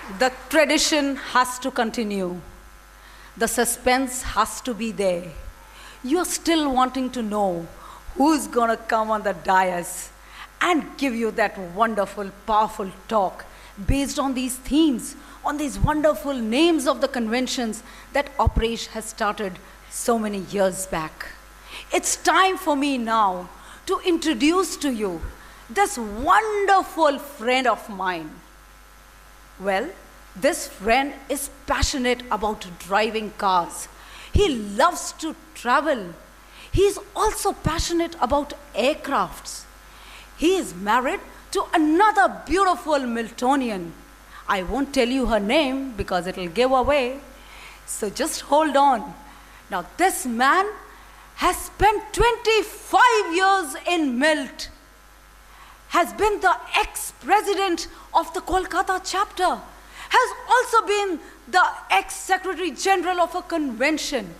The tradition has to continue. The suspense has to be there. You're still wanting to know who's going to come on the dais and give you that wonderful, powerful talk based on these themes, on these wonderful names of the conventions that Operation has started so many years back. It's time for me now to introduce to you this wonderful friend of mine. Well, this friend is passionate about driving cars. He loves to travel. He is also passionate about aircrafts. He is married to another beautiful Miltonian. I won't tell you her name because it'll give away. So just hold on. Now this man has spent 25 years in Milt, has been the ex-president of the Kolkata chapter, has also been the ex-secretary general of a convention.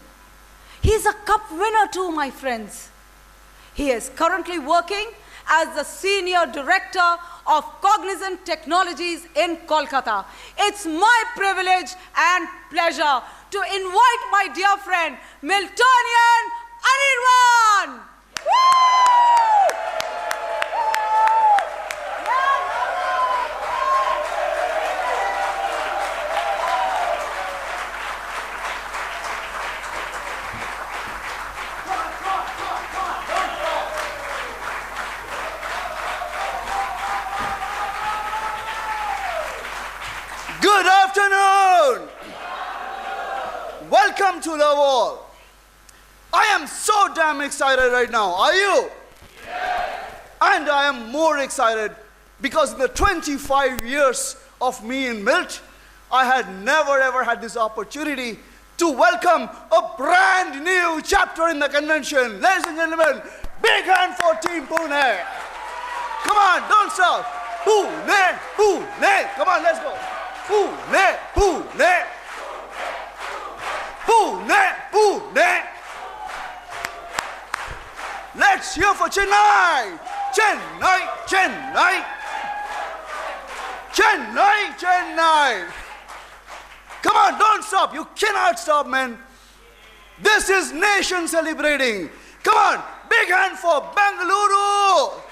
He is a cup winner too, my friends. He is currently working as the senior director of Cognizant Technologies in Kolkata. It's my privilege and pleasure to invite my dear friend, Miltonian Anirvan. Good afternoon. Welcome to the wall. I am so damn excited right now. Are you? Yes. And I am more excited because in the 25 years of me in Milt, I had never ever had this opportunity to welcome a brand new chapter in the convention. Ladies and gentlemen, big hand for Team Pune. Come on, don't stop. Pune, Pune. Come on, let's go. Pune, Pune. Pune, Pune. Let's hear for Chennai. Chennai, Chennai. Chennai, Chennai. Come on, don't stop. You cannot stop, man. This is nation celebrating. Come on, big hand for Bengaluru.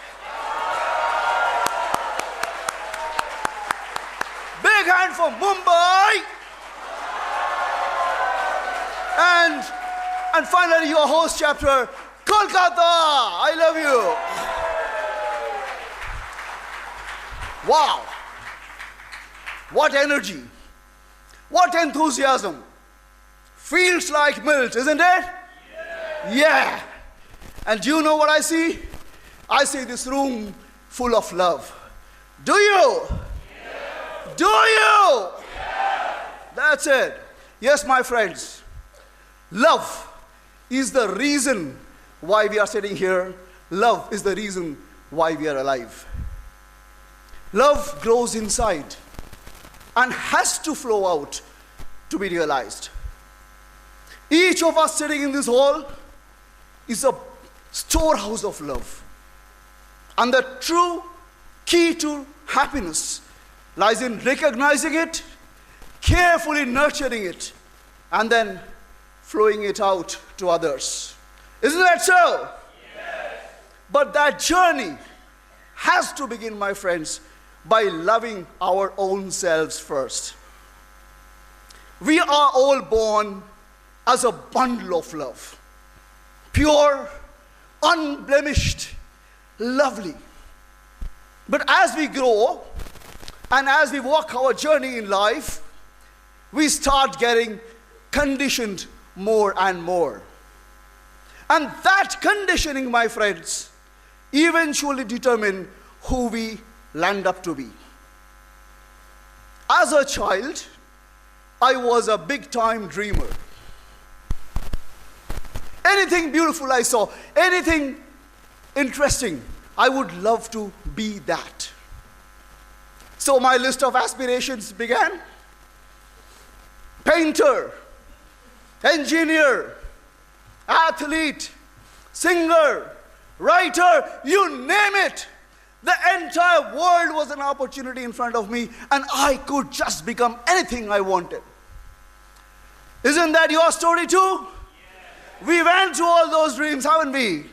Big hand for Mumbai. And finally, your host chapter, Kolkata. I love you. Wow. What energy. What enthusiasm. Feels like Milt, isn't it? Yeah. And do you know what I see? I see this room full of love. Do you? Do you? That's it. Yes, my friends. Love is the reason why we are sitting here. Love is the reason why we are alive. Love grows inside and has to flow out to be realized. Each of us sitting in this hall is a storehouse of love. And the true key to happiness lies in recognizing it, carefully nurturing it, and then flowing it out to others. Isn't that so? Yes. But that journey has to begin, my friends, by loving our own selves first. We are all born as a bundle of love. Pure, unblemished, lovely. But as we grow, and as we walk our journey in life, we start getting conditioned more and more. And that conditioning, my friends, eventually determine who we land up to be. As a child, I was a big-time dreamer. Anything beautiful I saw, anything interesting, I would love to be that. So my list of aspirations began. Painter, engineer, athlete, singer, writer, you name it. The entire world was an opportunity in front of me, and I could just become anything I wanted. Isn't that your story too? Yes. We went to all those dreams, haven't we?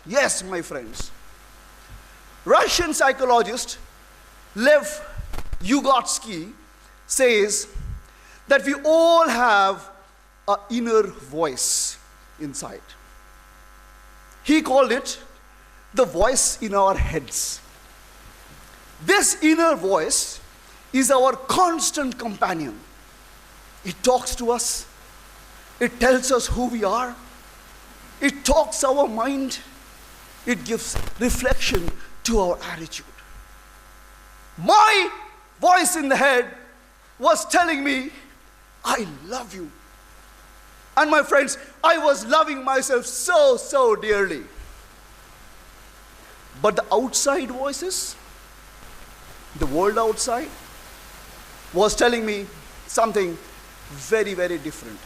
Yes, my friends. Russian psychologist Lev Vygotsky says that we all have an inner voice inside. He called it the voice in our heads. This inner voice is our constant companion. It talks to us. It tells us who we are. It talks our mind. It gives reflection to our attitude. My voice in the head was telling me, I love you. And my friends, I was loving myself so dearly. But the outside voices, the world outside, was telling me something very different.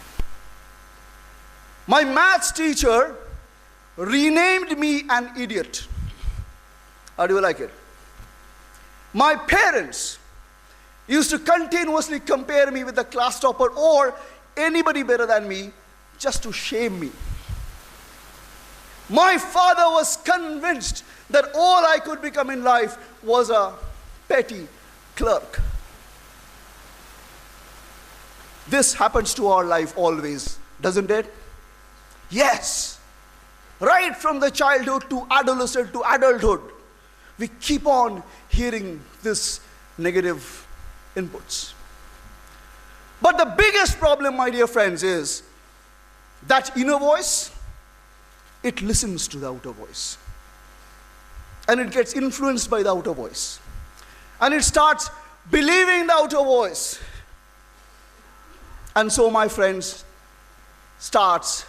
My maths teacher renamed me an idiot. How do you like it? My parents used to continuously compare me with the class topper or anybody better than me just to shame me. My father was convinced that all I could become in life was a petty clerk. This happens to our life always, doesn't it? Yes. Right from the childhood to adolescent to adulthood, we keep on hearing this negative inputs. But the biggest problem, my dear friends, is that inner voice, it listens to the outer voice. And it gets influenced by the outer voice. And it starts believing the outer voice. And so, my friends, starts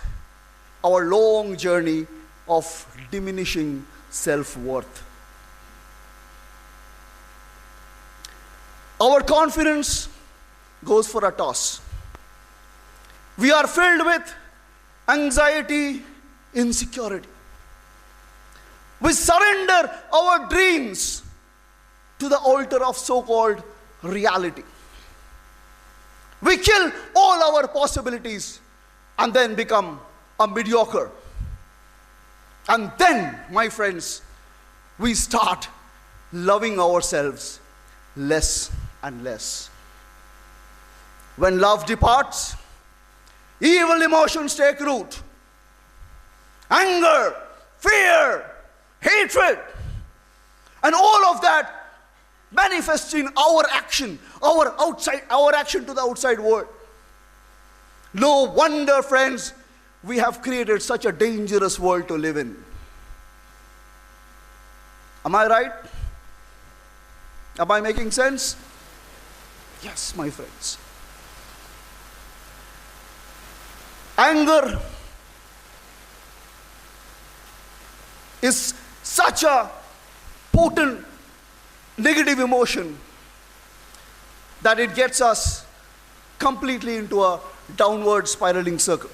our long journey of diminishing self-worth. Our confidence goes for a toss. We are filled with anxiety, insecurity. We surrender our dreams to the altar of so-called reality. We kill all our possibilities and then become a mediocre. And then, my friends, we start loving ourselves less and less. When love departs, evil emotions take root. Anger, fear, hatred, and all of that manifests in our action, our action to the outside world. No wonder, friends, we have created such a dangerous world to live in. Am I right? Am I making sense? Yes, my friends. Anger is such a potent negative emotion that it gets us completely into a downward spiraling circle.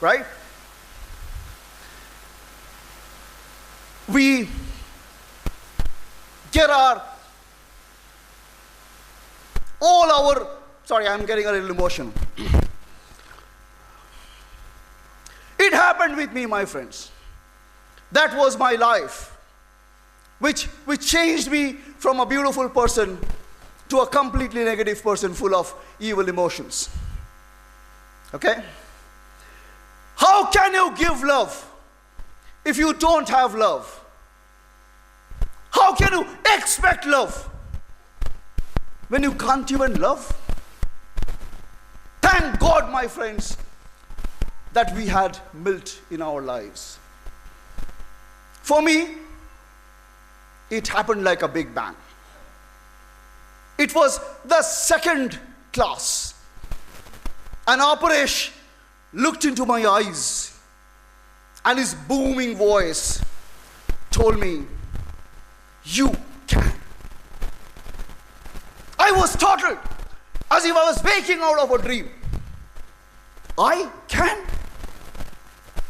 Right? We get sorry, I'm getting a little emotional. It happened with me, my friends. That was my life, which changed me from a beautiful person to a completely negative person full of evil emotions. Okay? How can you give love if you don't have love? How can you expect love when you can't even love? Thank God, my friends, that we had milk in our lives. For me, it happened like a big bang. It was the second class. An Aparesh looked into my eyes and his booming voice told me, "You can." I was startled as if I was waking out of a dream. I can?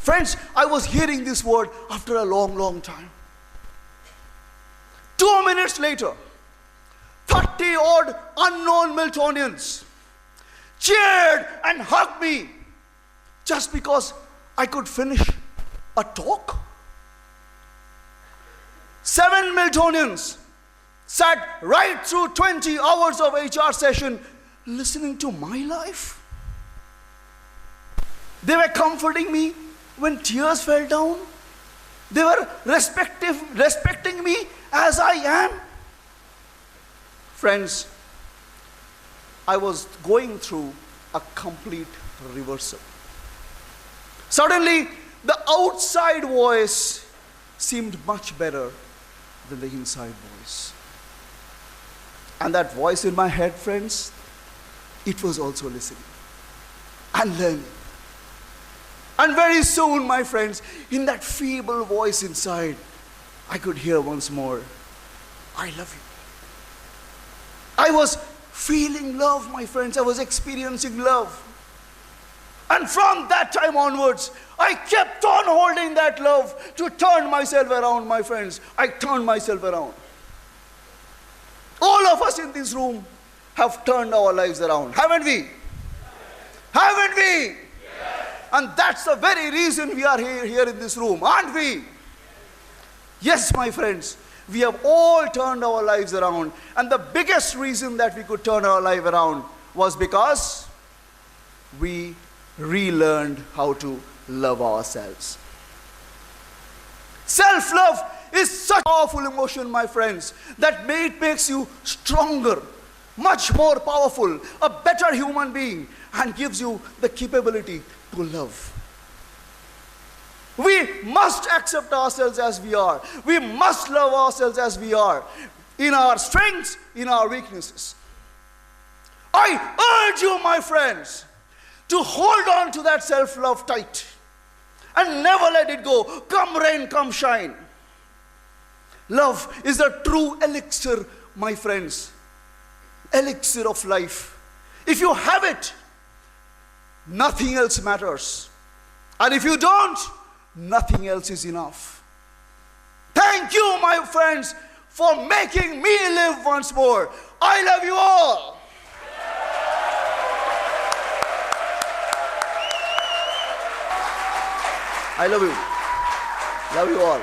Friends, I was hearing this word after a long, long time. 2 minutes later, 30 odd unknown Miltonians cheered and hugged me just because I could finish a talk. 7 Miltonians sat right through 20 hours of HR session listening to my life. They were comforting me when tears fell down. They were respecting me as I am. Friends, I was going through a complete reversal. Suddenly, the outside voice seemed much better than the inside voice. And that voice in my head, friends, it was also listening and learning. And very soon, my friends, in that feeble voice inside, I could hear once more, I love you. I was feeling love, my friends. I was experiencing love. And from that time onwards, I kept on holding that love to turn myself around, my friends. I turned myself around. All of us in this room have turned our lives around, haven't we? Haven't we? Yes. And that's the very reason we are here in this room, aren't we? Yes, my friends. We have all turned our lives around. And the biggest reason that we could turn our life around was because we relearned how to love ourselves. Self-love is such a powerful emotion, my friends, that it makes you stronger, much more powerful, a better human being, and gives you the capability to love. We must accept ourselves as we are. We must love ourselves as we are, in our strengths, in our weaknesses. I urge you, my friends, to hold on to that self-love tight and never let it go. Come rain, come shine. Love is the true elixir, my friends. Elixir of life. If you have it, nothing else matters. And if you don't, nothing else is enough. Thank you, my friends, for making me live once more. I love you all. I love you. Love you all.